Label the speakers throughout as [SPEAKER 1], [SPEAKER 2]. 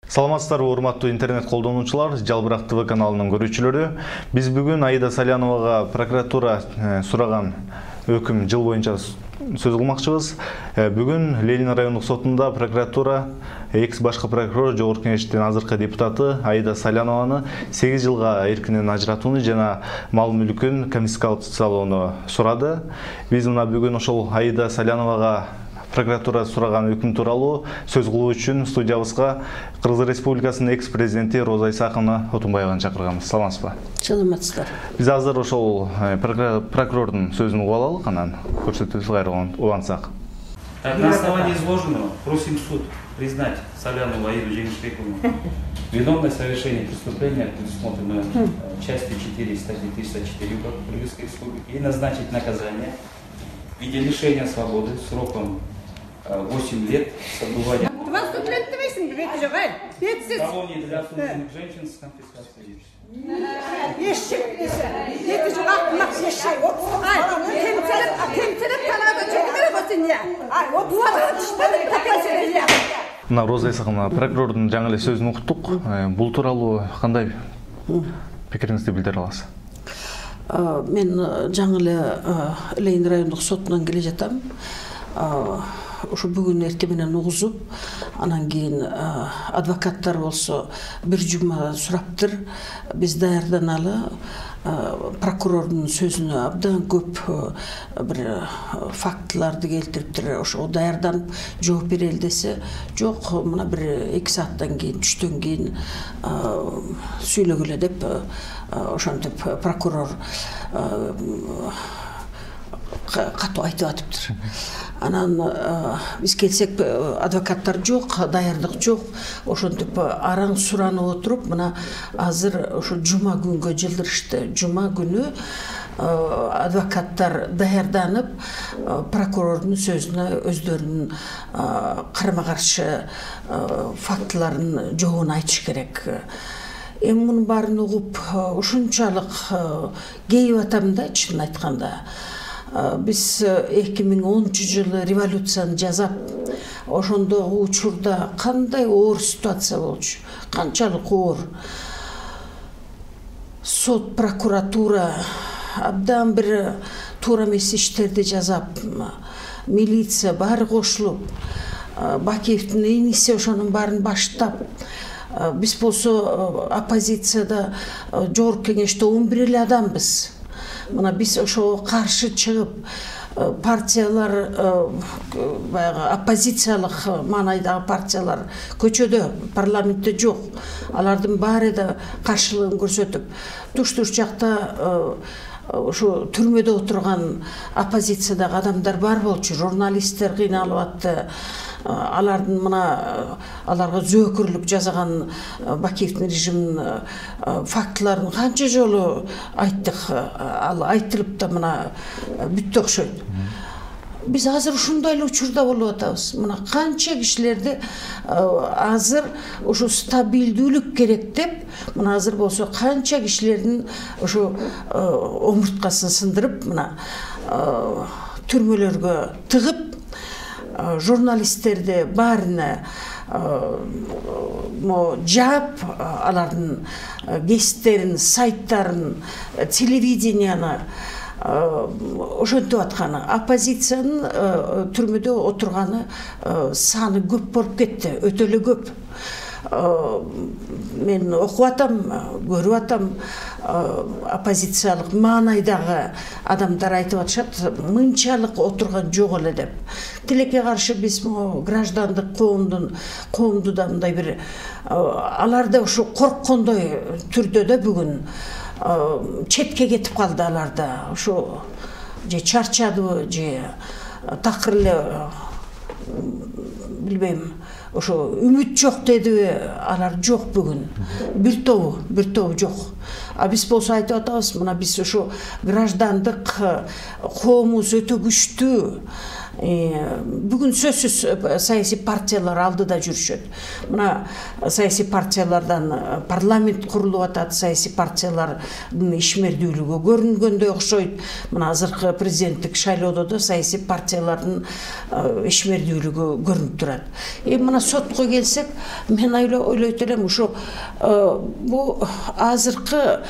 [SPEAKER 1] Саламатсыздарбы, урматтуу интернет колдонуучулар, Жалбырак ТВ каналынын көрүүчүлөрү. Биз бүгүн Аида Саляновага прокуратура сураган өкүм жыл боюнча сөз кылмакчыбыз. Бүгүн Ленин райондук сотунда прокуратура экс башкы прокурор Жогорку Кеңештин азыркы депутаты Аида Салянованы 8 жылга эркинен ажыратууну жана мал мүлкүн конфискациялоону сурады. Биз мына бүгүн ошол Аида Саляновага прокуратура сураган өкүм тууралуу сөз кылуу үчүн студиябызга Кыргыз Республикасынын экс-президенти Роза Исаковна Отунбаеваны чакырганбыз. Саламатсызбы?
[SPEAKER 2] Саламатсыздар.
[SPEAKER 1] Биз азыр ошол прокурордун сөзүн угуп алалык, анан көрсөтүүбүзгө кайра улантсак.
[SPEAKER 3] На основании изложенного просим суд признать Салянову Аиду Жеңишбековну виновной в совершении преступления, предусмотренного частью 4 статьи 304 Кыргызской Республики, и назначить наказание в виде лишения свободы сроком 8 лет с отбыванием в колонии для осужденных женщин с конфискацией.
[SPEAKER 1] Мына Роза Исаковна, прокурордун жаңы эле сөзүн уктук. Бул тууралуу кандай пикириңизди билдире аласыз?
[SPEAKER 2] Мен жаңы эле Ленин райондук сотунан келе жатам. Ушу бүгүн эртең менен угузуп, анан кийин адвокаттар болсо бир жума сураптыр. Биз даярданалы прокурордун сөзүнө абдан көп бир фактыларды келтириптир. Ошо даярданып жооп берели десе, жок, мына бир 2 сааттан кийин, түштөн кийин сүйлөгүлө деп ошентип прокурор катуу айтып атыптыр. Анан биз келсек, адвокаттар жок, даярдык жок. Ошентип араң суранып отуруп, мына азыр ошо жума күнгө жылдырышты. Жума күнү адвокаттар даярданып, прокурордун сөзүнө өздөрүнүн карама-каршы фактыларын жообун айтыш керек. Эми мунун баарын угуп, ушунчалык кейип атам да, чынын айтканда. Биз 2010-жылы революцияны жазап, ошондогу учурда кандай оор ситуация болчу, канчалык оор. Сот, прокуратура абдан бир туура эмес иштерди жазап, милиция баары кошулуп, Бакиевдин иниси ошонун баарын баштап, биз болсо оппозицияда Жогорку Кеңеште 11 эле адамбыз. Мына биз ошого каршы чыгып, партиялар, баягы оппозициялык маанайдагы партиялар көчөдө, парламентте жок. Алардын баары да каршылыгын көрсөтүп, туш-туш жакта ошо түрмөдө отурган оппозициядагы адамдар бар болчу, журналисттер кыйналып атты. Алардын мына аларга зөөкүрлүк жасаган Бакиевдин режиминин фактыларын канча жолу айттык, ал айтылып да мына бүттү окшойт. Биз азыр ушундай эле учурда болуп атабыз. Мына канча кишилерди азыр ушу стабилдүүлүк керек деп, мына азыр болсо канча кишилердин ушу омурткасын сындырып, мына түрмөлөргө тыгып, журналисттерди баарына жаап, алардын кесиптерин, сайттарын, телевиденияны ошентип атканы, оппозициянын түрмөдө отурганы саны көп болуп кетти, өтө эле көп. Мен окуп атам, көрүп атам, оппозициялык маанайдагы адамдар айтып атышат, мынчалык отурган жок эле деп. Тилекке каршы биз граждандык коомду да мындай бир аларда ушу корккондой түрдө да бүгүн четке кетип калды аларда. Ушу же чарчадыбы, же такыр эле билбейм, ошо үмүт жок дедиби, алар жок бүгүн. Бир тобу жок. А биз болсо айтып атабыз, мына биз ошо граждандык коомубуз өтө күчтүү. Бүгін сөзсіз саяси партиялар алдыда жүрішеді. Мына саяси партиялардан парламент құрылып атады, саяси партиялардың ишмердүүлүгү көрүнгөндөй окшойт. Мына азыркы президенттик шайлоодо да саяси партиялардын ишмердүүлүгү көрүнүп турат. Мына сотко келсек, мен ойлойт элем, ушу бу азыркы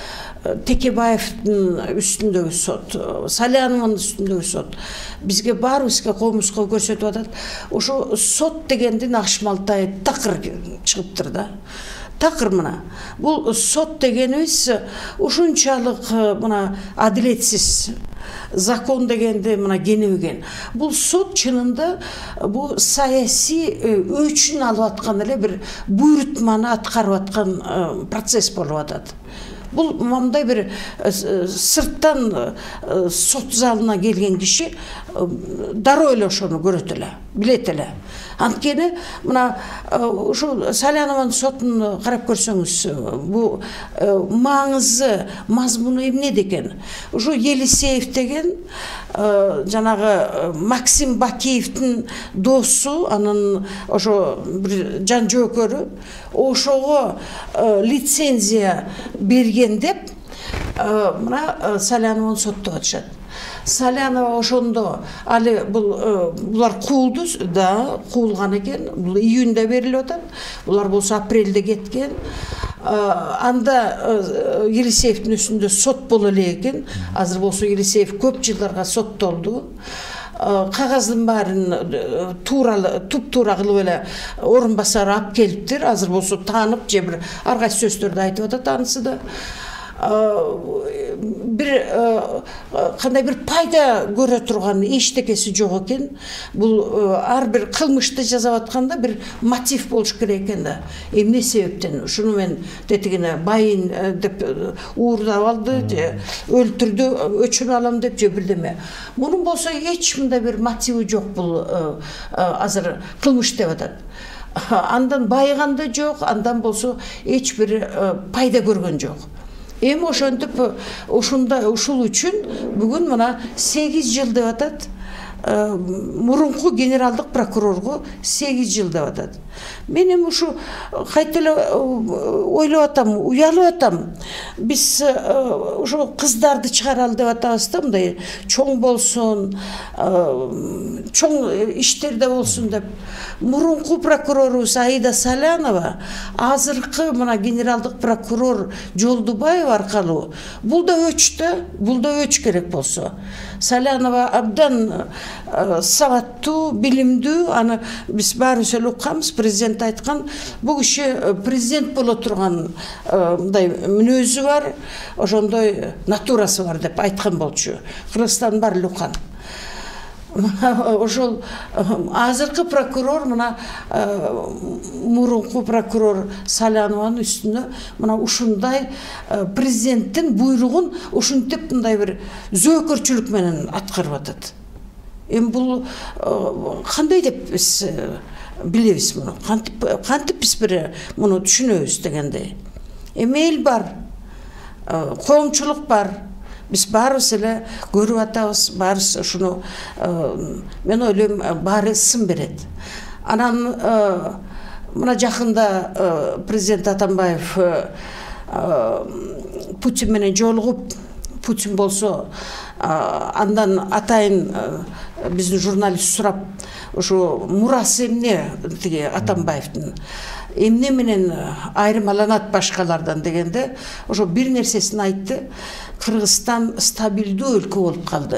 [SPEAKER 2] Текебаевдин үстүндөгү сот, Салянованын үстүндөгү сот бизге баарыбызга комузго көрсөтүп атат. Ошо сот дегендин Акшмалтай такыр чыгыптыр да. Такыр мына. Бул сот дегенибиз ушунчалык мына адилетсиз закон дегенди мына кенебеген. Бул сот чынында бул саясий өчүн алып аткан эле бир буйрутманы аткарып аткан процесс болуп атат. Бұл мындай бір сырттан сот залына келген киши дароо эле ошону көрөт эле, билет эле. Анткени мына ушу Салянованын сотун карап көрсөңүз, бу маңызы, мазмуну эмне деген? Ушу Елисеев деген жанагы Максим Бакиевдин досу, анын ошо бир жан жөөкөрү, ошого лицензия берген деп мына Салянованы соттоп атышат. Салянова ошондо али булар куулду да, куулган экен. Бул июнда берилип атат. Булар болсо апрелде кеткен. Анда Елисеевдин үстүндө сот боло эле экен. Азыр болсо Елисеев көп жылдарга соттолду. Кагаздын баарын туп-туура кылып эле орун басары алып келиптир. Азыр болсо таанып же бир ар кайсы сөздөрдү айтып атат анысы да. Бир кандай бир пайда көрө турган эчтекеси жок экен. Бул ар бир кылмышты жасап атканда бир мотив болуш керек экен да. Эмне себептен? Ушуну мен тетигине байын деп уурдап алды, же өлтүрдү, өчүн алам деп же бирдеме. Мунун болсо эч мындай бир мотиви жок, бул азыр кылмыш деп атат. Андан байыганда жок, андан болсо эч бир пайда көргөн жок. Эми ошентип ушул үчүн бүгүн мына 8 жыл деп атат. Мурунку генералдык прокурорго 8 жыл деп атат. Мен эми ушу кайта эле ойлоп атам, уялып атам. Биз ошо кыздарды чыгаралы деп атабыз да, мындай чоң болсун, чоң иштерде болсун деп. Мурунку прокурорубуз Аида Салянова, азыркы мына генералдык прокурор Жолдубаев аркылуу бул да өч керек болсо. Салянова абдан сабаттуу, билимдүү, аны биз баарыбыз эле укканбыз. Президент айткан, бул киши президент боло турган мындай мүнөзү бар, ошондой натурасы бар деп айткан болчу. Кыргызстандын баары эле уккан. Ошол азыркы прокурор мына мурунку прокурор Салянованын үстүнө мына ушундай президенттин буйругун ушинтип мындай бир зөөкөрчүлүк менен аткарып атат. Эми бул кандай деп биз билебиз муну? Кантип биз бир муну түшүнөбүз дегендей. Эми эл бар, коомчулук бар. Биз баарыбыз эле көрүп атабыз, баарыбыз ушуну мен ойлойм баары сын берет. Анан мына жакында президент Атамбаев Путин менен жолугуп, Путин болсо андан атайын биздин журналист сурап, ошо мурасы эмне тиги Атамбаевдин эмне менен айырмаланат башкалардан дегенде, ошо бир нерсесин айтты. Кыргызстан стабилдүү өлкө болуп калды.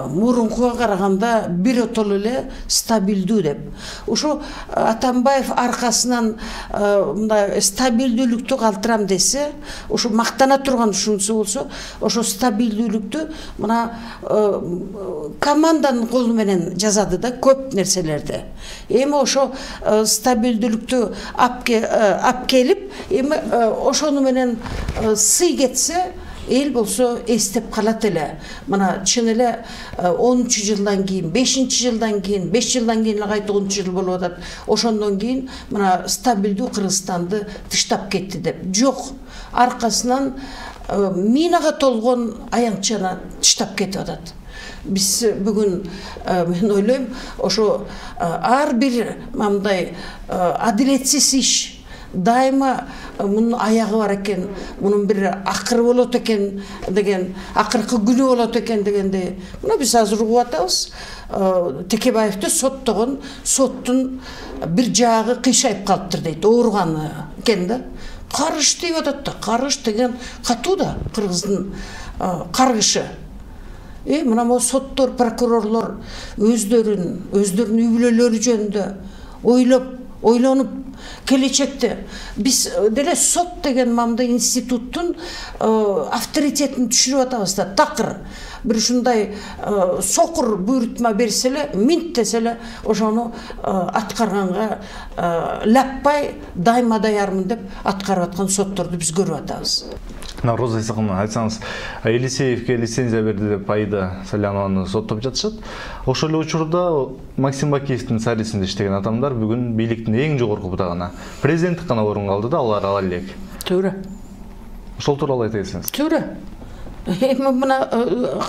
[SPEAKER 2] Мурункуга караганда бир отол эле стабилдүү деп. Ошо Атамбаев аркасынан мындай стабилдүүлүктү калтырам десе, ошо мактана турган ушунусу болсо, ошо стабилдүүлүктү мына команданын колу менен жазады да көп нерселерди. Эми ошо стабилдүүлүктү ап келип, эми ошону менен сый кетсе, эл болсо эстеп калат эле. Мына чын эле 10 жылдан кийин, 5 жылдан кийин, 5 жылдан кийин эле кайта 10 жыл болуп атат. Ошондон кийин мына стабилдүү Кыргызстанды тыштап кетти деп. Жок, аркасынан минага толгон аянтчаны тыштап кетип атат. Биз бүгүн мен ойлойм ошо ар бир мындай адилетсиз иш дайыма мунун аягы бар экен, мунун бир акыры болот экен деген, акыркы күнү болот экен дегенде, мына биз азыр угуп атабыз. Текебаевди соттогон, соттун бир жагы кыйшайып калыптыр дейт, ооруганы экен да. Карыш деп атат да, карыш деген катуу да, кыргыздын каргышы. Мына могу соттор, прокурорлор өздөрүнүн үй бүлөлөрү жөнүндө ойлонуп келечекте биз деле сот деген мамда институттун авторитетин түшүрүп атабыз да. Такыр бир ушундай сокур буйрутма берсе эле, минт десе эле ошону аткарганга лаппай дайыма даярмын деп аткарып аткан сотторду биз көрүп атабыз.
[SPEAKER 1] Роза Исаковна, айтсаңыз, Елисеевке лицензия берди деп Аида Салянованы соттоп жатышат. Ошол эле учурда Максим Бакиевдин сарисинде иштеген адамдар бүгүн бийликтин эң жогорку бутагына президенттик гана орун алды да, алар ала элек.
[SPEAKER 2] Туура.
[SPEAKER 1] Ошол тууралуу айта кетсеңиз.
[SPEAKER 2] Туура. Мына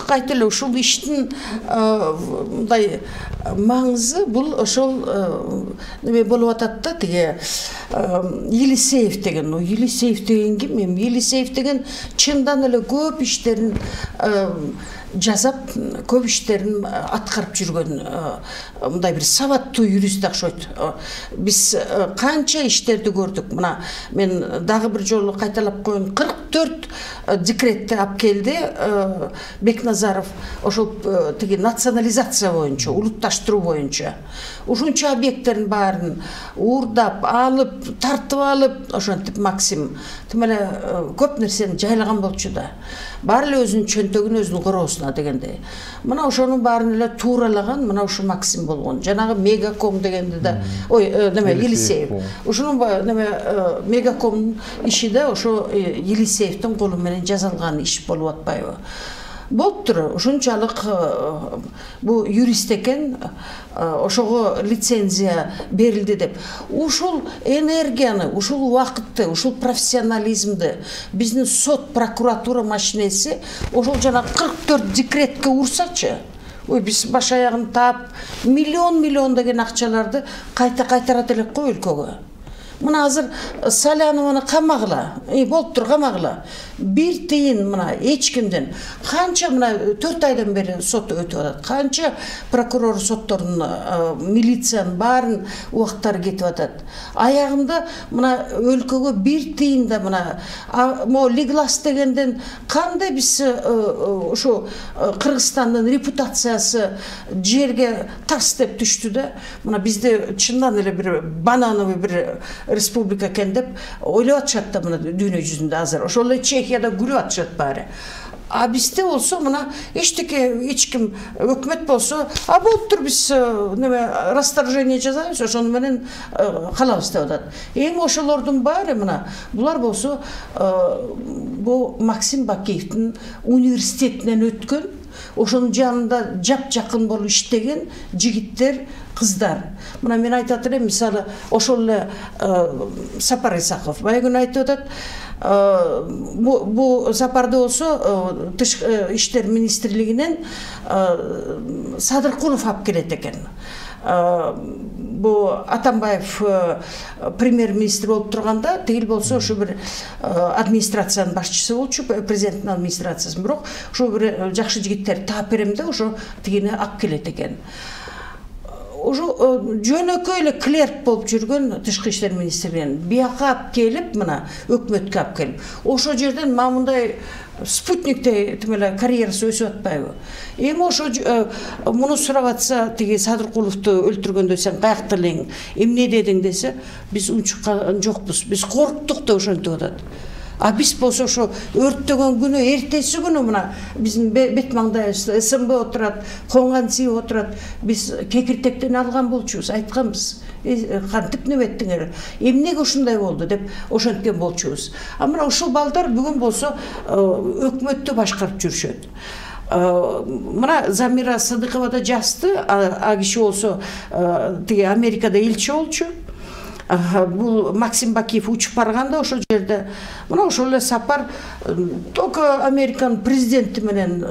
[SPEAKER 2] кайта эле ушул иштин мындай маңызы бул ошол неме болуп атат да, тиги Елисеев деген. Елисеев деген ким? Елисеев деген чындан эле көп иштерин жасап, көп иштерин аткарып жүргөн мындай бир сабаттуу юрист окшойт. Биз канча иштерди көрдүк. Мына мен дагы бир жолу кайталап коеюн, 44 декретти алып келди Бекназаров, ошол тиги национализация боюнча, улутташтыруу боюнча. Ушунча объекттерин баарын уурдап, алып, тартып алып, ошентип Максим тим эле көп нерсени жайлаган болчу да. Баары эле өзүнүн чөнтөгүн өзүнүн короосуна дегенде. Мына ошонун баарын эле тууралаган мына ушу Максим болгон. Жанагы Мегаком дегенде да, Елисеев. Ушунун неме Мегакомдун иши да ошо Елисеевдин колу менен жасалган иш болуп атпайбы? Болуптур, ушунчалык бу юрист экен, ошого лицензия берилди деп. Ушул энергияны, ушул убакытты, ушул профессионализмди биздин сот, прокуратура машинеси ошол жана 44 декретке урсачы. Биз баш аягын таап, миллион деген акчаларды кайтарат элек кой өлкөгө. Мына азыр Салянованы камагыла, болуптур камагыла. Бир тыйын мына эч кимден. Канча мына 4 айдан бери сот өтүп атат. Канча прокурор соттордун, милициянын баарын убактары кетип атат. Аягында мына өлкөгө бир тыйын да мына могу Лиглас дегенден кандай биз ушу Кыргызстандын репутациясы жерге тас деп түштү да. Мына бизде чындан эле бир банановый бир республика экен деп ойлоп атышат да мына дүйнө жүзүндө азыр. Ошол эле Чехияда күлүп атышат баары. А бизде болсо мына эч ким өкмөт болсо, болуптур биз неме расторжение жасайбыз, ошону менен калабыз деп атат. Эми ошолордун баары мына булар болсо бу Максим Бакиевдин университетинен өткөн, ошонун жанында жакын болуп иштеген жигиттер, кыздар. Мына мен айтат элем, мисалы, ошол эле Сапар Исаков баягы айтып атат, бу сапарды болсо тышкы иштер министрлигинен Садыркулов алып келет экен. Бу Атамбаев премьер-министр болуп турганда, тигил болсо ошо бир администрациянын башчысы болчу, президенттин администрациясын, бирок ошо бир жакшы жигиттер таап берем да, ошо тигини алып келет экен. Ошо жөнөкөй эле клерк болуп жүргөн тышкы иштер министрлигинен бияка алып келип, мына өкмөткө алып келип, ошо жерден мындай спутниктей тим эле карьерасы өсүп атпайбы? Эми ошо муну сурап атса, тиги Садыркуловду өлтүргөндө сен каякта элең, эмне дедиң десе, биз унчуккан жокпуз, биз корктук деп ошентип атат. А биз болсо ошо өрттөгөн күнү, эртеси күнү мына биздин бет маңдайыбызда СМБ отурат, Коңганциев отурат, биз кекиртектен алган болчубуз, айтканбыз. Кантип неметтиңер, эмнеге ушундай болду деп ошенткен болчубуз. А мына ушул балдар бүгүн болсо өкмөттү башкарып жүрүшөт. Мына Замира Садыкова да жасты, а киши болсо тиги Америкада элчи болчу. бул Максим Бакиев учуп барганда ошол жерде мына ошол эле сапар только Американын президенти менен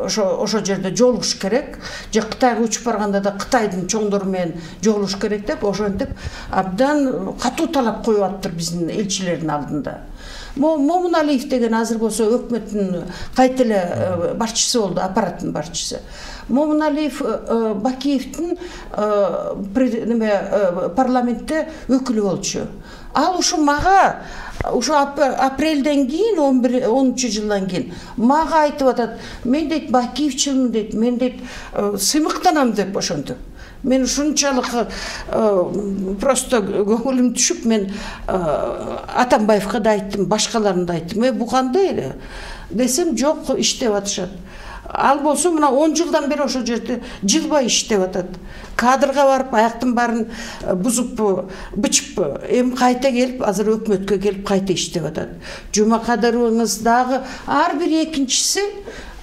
[SPEAKER 2] ошол жерде жолугуш керек. Же Кытайга учуп барганда да Кытайдын чоңдору менен жолугуш керек деп ошентип абдан катуу талап коюп атыптыр биздин элчилердин алдында. Момуналиев деген азыр болсо өкмөттүн кайта эле башчысы болду, аппараттын башчысы. Момуналиев Бакиевдин парламентте өкүлү болчу. Ал ушу мага ушу апрелден кийин 10 жылдан кийин мага айтып атат, мен дейт Бакиевчилмин дейт, мен дейт сыймыктанам деп ошентип. Мен ушунчалык просто көңүлүм түшүп, мен Атамбаевга да айттым, башкаларына да айттым. Бу кандай эле? Десем, жок, иштеп атышат. Ал болсо мына 10 жылдан бери ошол жерде жылбай иштеп атат. Кадрга барып, аяктын баарын бузуп, бычып, эми кайта келип, азыр өкмөткө келип кайта иштеп атат. Жумакадыровуңуз дагы ар бир экинчиси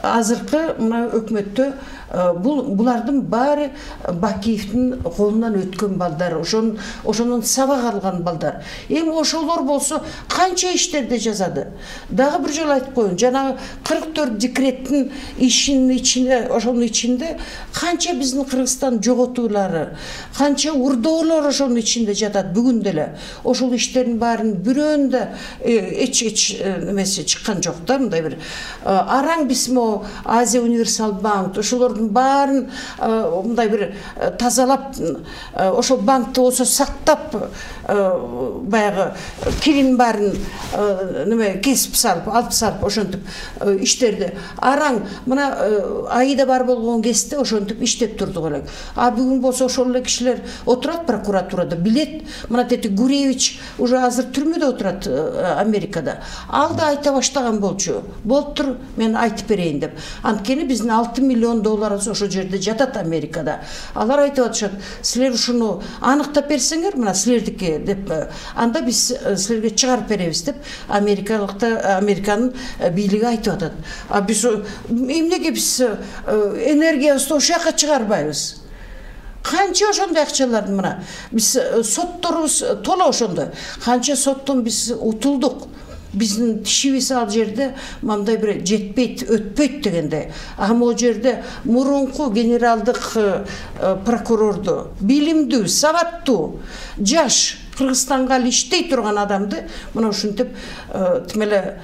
[SPEAKER 2] азыркы мына өкмөттө булардын баары Бакиевдин колунан өткөн балдар, ошонун сабак алган балдар. Эми ошолор болсо канча иштерди жазады. Дагы бир жолу айтып коеюн, жанагы 44 декреттин ишинин ичинде, ошонун ичинде канча биздин Кыргызстан жоготуулары, канча урдоолор ошонун ичинде жатат бүгүн деле. Ошол иштердин баарын бирөөнүндө эч немеси чыккан жок да, мындай бир араң бисмо Азия Универсал банк, ошолордун баарын мындай бир тазалап, ошол банкты болсо сактап, баягы кирин баарын кесип салып, алып салып, ошентип иштерди. Араң мына айда бар болгон кезде ошентип иштеп турдук элек. А бүгүн болсо ошол эле кишилер отурат прокуратурада, билет. Мына тети Гуревич уже азыр түрмөдө отурат Америкада. Ал да айта баштаган болчу. Болуптур, мен айтып берейин деп. Анткени биздин $6 миллион ошол жерде жатат Америкада. Алар айтып атышат, силер ушуну аныктап берсеңер, мына силердики деп, анда биз силерге чыгарып беребиз деп Американын бийлиги айтып атат. А биз эмнеге биз энергиябызды ошол жака чыгарбайбыз? Канча ошондой акчаларды мына биз сотторубуз тола ошондой. Канча соттон биз утулдук. Биздин тишибиз ал жерде мындай бир жетпейт, өтпөйт дегенде. А могу жерде мурунку генералдык прокурорду, билимдүү, сабаттуу, жаш Кыргызстанга ал иштей турган адамды мына ушинтип тимеле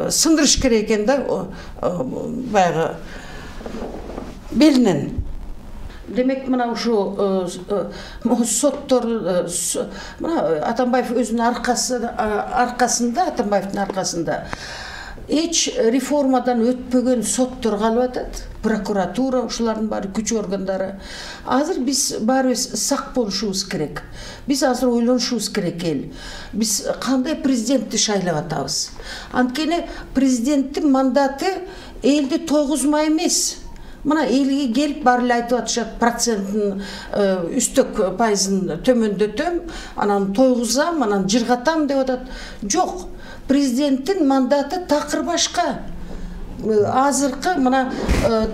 [SPEAKER 2] сындырыш керек экен да, баягы белинен. Демек мына ушу соттор, мына Атамбаев өзүнүн аркасында, Атамбаевдин аркасында эч реформадан өтпөгөн соттор калып атат, прокуратура, ушулардын баары күч органдары. Азыр биз баарыбыз сак болушубуз керек. Биз азыр ойлонушубуз керек эл. Биз кандай президентти шайлап атабыз? Анткени президенттин мандаты элди тойгузмай эмес. Мына элге келип баары эле айтып атышат, проценттин үстөк пайызын төмөндөтөм, анан тойгузам, анан жыргатам деп атат. Жок, президенттин мандаты такыр башка. Азыркы мына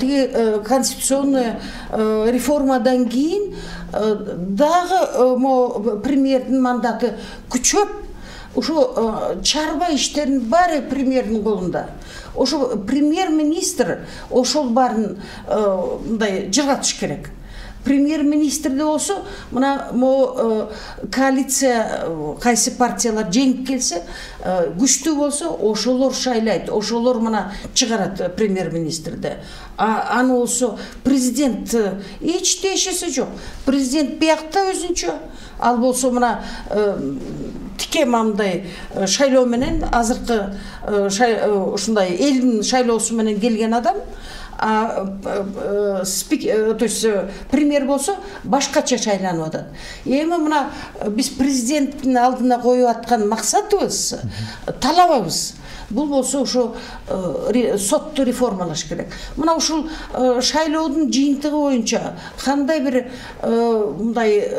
[SPEAKER 2] тиги конституционный реформадан кийин дагы премьердин мандаты күчөп, ушу чарба иштердин баары премьердин колунда. Ошо премьер-министр ошол баарын мындай жыргатыш керек. Премьер-министрде болсо, мына коалиция кайсы партиялар жеңип келсе, күчтүү болсо, ошолор шайлайт, ошолор мына чыгарат премьер-министрде. Аны болсо президент эч тиешеси жок. Президент биякта өзүнчө, ал болсо мына тике мындай шайлоо менен азыркы ушундай элдин шайлоосу менен келген адам, то есть премьер болсо башкача шайланып атат. Эми мына биз президенттин алдына коюп аткан максатыбыз, талабыбыз бул болсо ошо сотту реформалаш керек. Мына ушул шайлоодун жыйынтыгы боюнча кандай бир мындай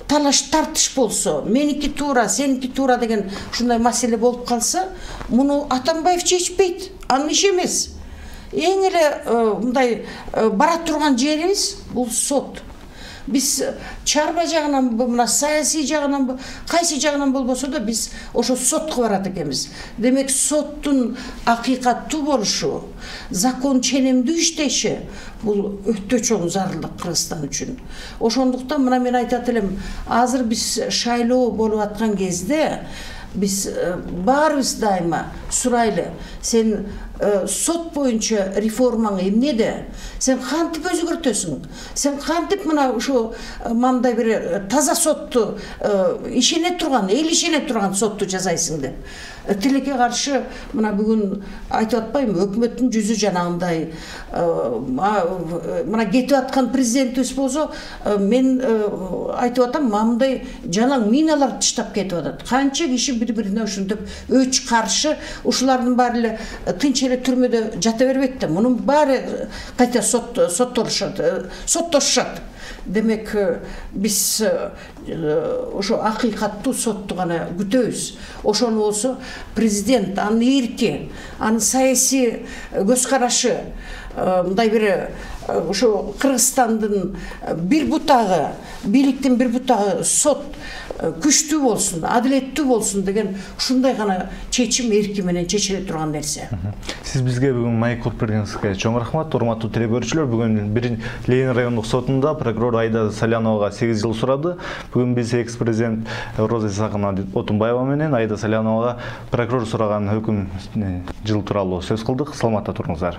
[SPEAKER 2] талаш тартыш болсо, меники туура, сеники туура деген ушундай маселе болуп калса, муну Атамбаев чечпейт, анын иши эмес. Эң эле мындай бара турган жерибиз бул сот. Биз чарба жагынан мына саясий жагынан кайсы жагынан болбосо да биз ошо сотко барат экенбиз. Демек соттун акыйкаттуу болушу, закон ченемдүү иштеши бул өтө чоң зарылдык Кыргызстан үчүн. Ошондуктан мына мен айтат элем, азыр биз шайлоо болуп аткан кезде biz баарыбыз дайыма сурайлы, сен сот боюнча реформаңы эмнеде? Сен кантип өзгөртөсүң? Сен кантип мына ушу мындай бир таза сотту ишене турган, эл ишене турган сотту жасайсың деп. Тилекке каршы мына бүгүн айтып атпаймынбы, өкмөттүн жүзү жанагындай мына кетип аткан президентибиз болсо, мен айтып атам, мындай жалаң миналар таштап кетип атат. Канча киши бири-бирине ушинтип өч каршы, ушулардын баары эле тынч эле түрмөдө жата бербейт да. Мунун баары кайта соттошушат. Демек биз ошо акыйкаттуу сотту гана күтөбүз. Ошону болсо президент анын эрки, анын саясий көз карашы, мындай бир ошо Кыргызстандын бир бутагы, бийликтин бир бутагы сот күчтүү болсун, адилеттүү болсун деген ушундай гана чечим эрки менен чечиле турган нерсе.
[SPEAKER 1] Сиз бизге бүгүн маек кылып бергениңизге чоң рахмат. Урматтуу телекөрүүчүлөр, бүгүн Ленин райондук сотунда прокурор Аида Саляновага 8 жыл сурады. Бүгүн биз экс-президент Роза Исаковна Отунбаева менен Аида Саляновага прокурор сураган өкүм жыл тууралуу сөз кылдык. Саламатта туруңуздар.